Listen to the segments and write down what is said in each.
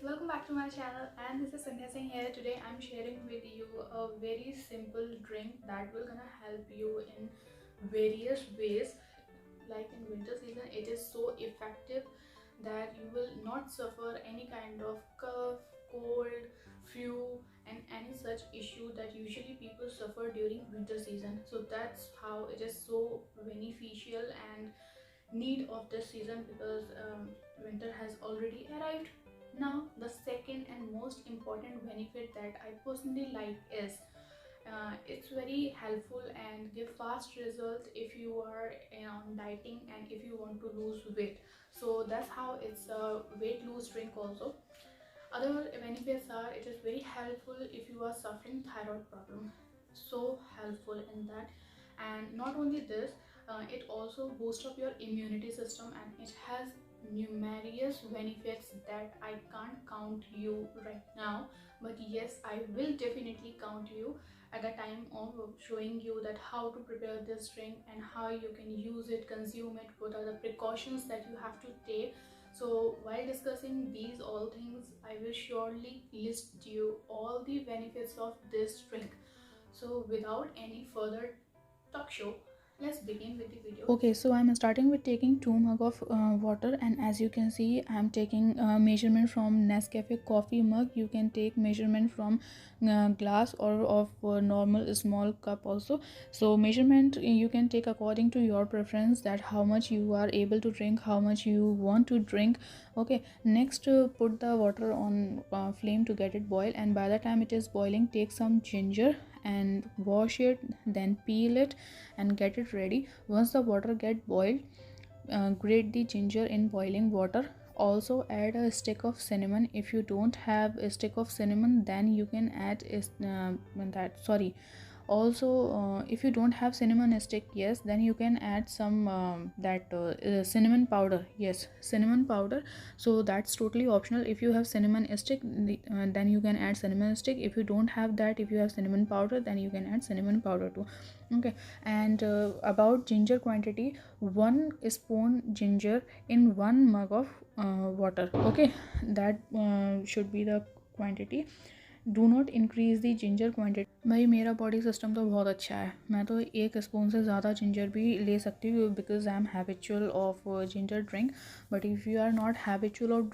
welcome back to my channel, and this is Sandhya Singh here. Today I'm sharing with you a very simple drink that will gonna help you in various ways. Like in winter season, it is so effective that you will not suffer any kind of cough, cold, flu, and any such issue that usually people suffer during winter season. So that's how it is so beneficial and need of this season, because winter has already arrived. Now the second and most important benefit that I personally like is it's very helpful and give fast result if you are on dieting and if you want to lose weight. So that's how it's a weight lose drink also. Other benefits are it is very helpful if you are suffering thyroid problem. So helpful in that. And not only this, it also boosts up your immunity system, and it has numerous benefits that I can't count you right now, but yes, I will definitely count you at the time of showing you that how to prepare this drink and how you can use it, consume it, what are the precautions that you have to take. So while discussing these all things, I will surely list you all the benefits of this drink. So without any further talk show, let's begin with the video. Okay, so I'm starting with taking 2 mug of water, and as you can see, I'm taking measurement from Nescafe coffee mug. You can take measurement from glass or of normal small cup also. So measurement you can take according to your preference, that how much you are able to drink, how much you want to drink. Okay, next put the water on flame to get it boil, and by the time it is boiling, take some ginger and wash it, then peel it and get it ready. Once the water get boiled, grate the ginger in boiling water. Also add a stick of cinnamon. If you don't have a stick of cinnamon, then you can add also if you don't have cinnamon stick, yes, then you can add some cinnamon powder. Yes, cinnamon powder. So that's totally optional. If you have cinnamon stick, then you can add cinnamon stick. If you don't have that, if you have cinnamon powder, then you can add cinnamon powder too. Okay, and about ginger quantity, 1 spoon ginger in 1 mug of water. Okay, that should be the quantity. Do not increase the ginger quantity. भाई मेरा body system तो बहुत अच्छा है, मैं तो 1 spoon से ज़्यादा जिंजर भी ले सकती हूँ, because I am habitual of ginger drink. But if you are not habitual of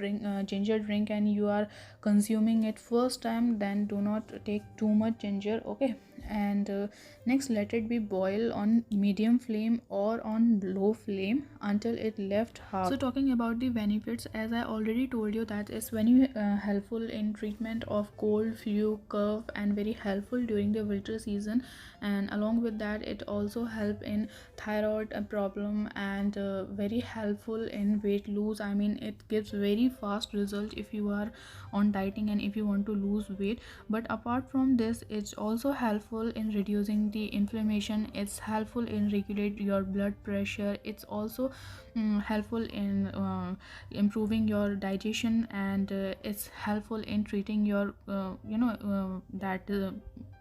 ginger drink and you are consuming it first time, then do not take too much ginger. Okay, and next let it be boil on medium flame or on low flame until it left half. So talking about the benefits, as I already told you, that is very helpful in treatment of cold, flu, cough, and very helpful during the winter season. And along with that, it also help in thyroid problem, and very helpful in weight lose. I mean, it gives very fast result if you are on dieting and if you want to lose weight. But apart from this, it's also helpful in reducing the inflammation. It's helpful in regulate your blood pressure. It's also helpful in improving your digestion, and it's helpful in treating your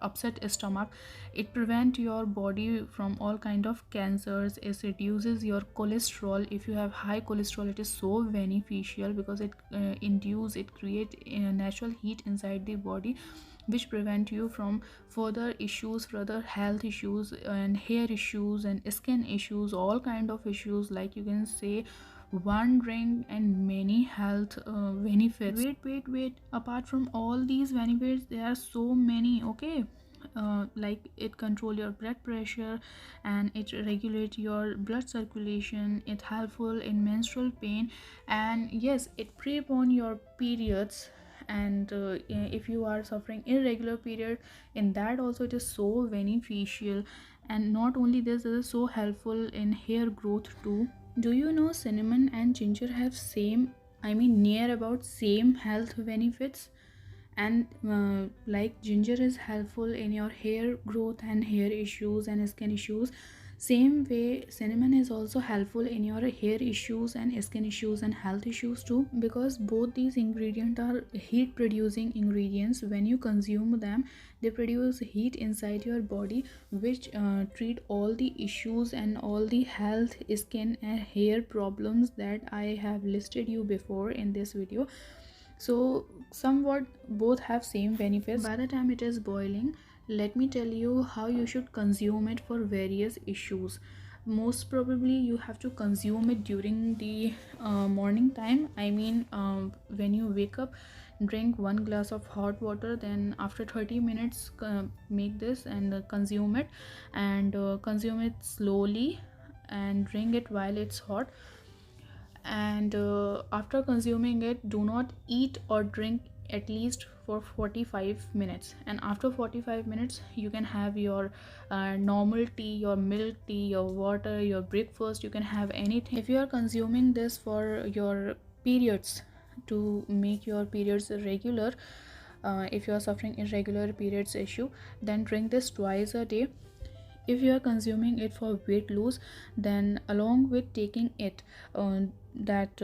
upset stomach. It prevents your body from all kind of cancers. It reduces your cholesterol. If you have high cholesterol, it is so beneficial because it create natural heat inside the body, which prevent you from further issues, further health issues and hair issues and skin issues, all kind of issues. Like you can say, one drink and many health benefits. Wait, apart from all these benefits, there are so many. Okay, like it control your blood pressure, and it regulate your blood circulation. It helpful in menstrual pain, and yes, it prevent your periods. And if you are suffering irregular period, in that also it is so beneficial. And not only this, it is so helpful in hair growth too. Do you know cinnamon and ginger have near about same health benefits? And like ginger is helpful in your hair growth and hair issues and skin issues, same way cinnamon is also helpful in your hair issues and skin issues and health issues too, because both these ingredients are heat producing ingredients. When you consume them, they produce heat inside your body, which treat all the issues and all the health, skin and hair problems that I have listed you before in this video. So somewhat both have same benefits. By the time it is boiling, let me tell you how you should consume it for various issues. Most probably you have to consume it during the morning time. I mean, when you wake up, drink 1 glass of hot water, then after 30 minutes make this and consume it, and consume it slowly and drink it while it's hot. And after consuming it, do not eat or drink at least for 45 minutes, and after 45 minutes you can have your normal tea, your milk tea, your water, your breakfast. You can have anything. If you are consuming this for your periods, to make your periods regular, if you are suffering irregular periods issue, then drink this twice a day. If you are consuming it for weight loss, then along with taking it, that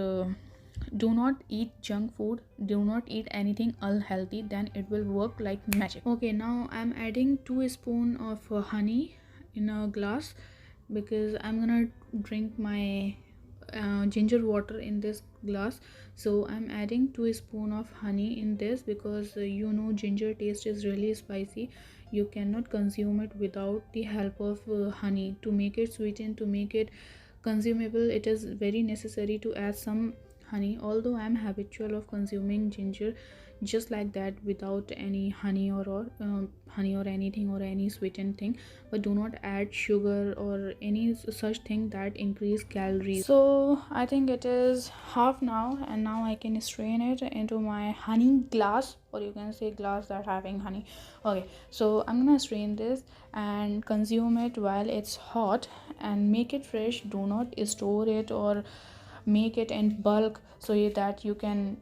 do not eat junk food, do not eat anything unhealthy, then it will work like magic. Okay, now I'm adding 2 spoon of honey in a glass, because I'm gonna drink my ginger water in this glass. So I'm adding 2 spoon of honey in this, because ginger taste is really spicy. You cannot consume it without the help of honey. To make it sweetened, to make it consumable, it is very necessary to add some honey. Although I'm habitual of consuming ginger just like that without any honey, or honey or anything or any sweetened thing, but do not add sugar or any such thing that increase calories. So I think it is half now, and now I can strain it into my honey glass, or you can say glass that having honey. Okay, so I'm gonna strain this and consume it while it's hot, and make it fresh. Do not store it or make it in bulk, so that you can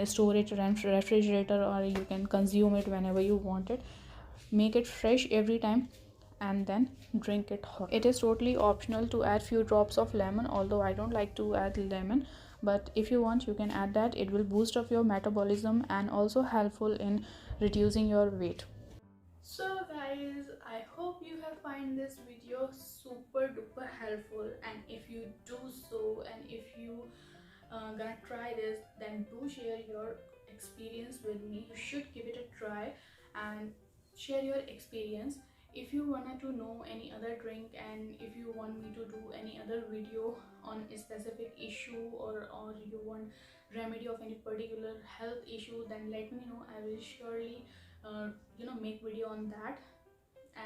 store it in refrigerator, or you can consume it whenever you want it. Make it fresh every time, and then drink it hot. It is totally optional to add few drops of lemon, although I don't like to add lemon, but if you want you can add that. It will boost up your metabolism and also helpful in reducing your weight. So guys, I hope you have find this video super duper helpful, and if you do so, and if you gonna try this, then do share your experience with me. You should give it a try and share your experience. If you wanted to know any other drink, and if you want me to do any other video on a specific issue, or you want remedy of any particular health issue, then let me know. I will surely make video on that.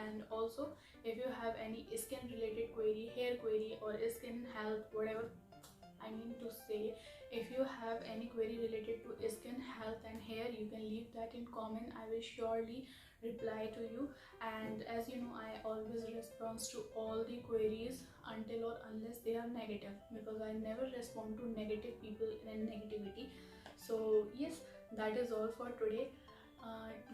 And also, if you have any skin related query, hair query, or skin health, whatever I mean to say, if you have any query related to skin health and hair, you can leave that in comment. I will surely reply to you. And as you know, I always respond to all the queries until or unless they are negative, because I never respond to negative people and negativity. So yes, that is all for today.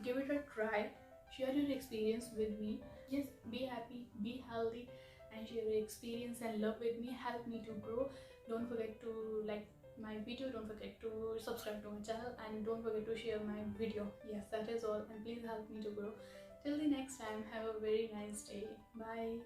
Give it a try, share your experience with me. Yes, be happy, be healthy, and share your experience and love with me. Help me to grow. Don't forget to like my video, don't forget to subscribe to my channel, and don't forget to share my video. Yes, that is all, and please help me to grow. Till the next time, have a very nice day. Bye.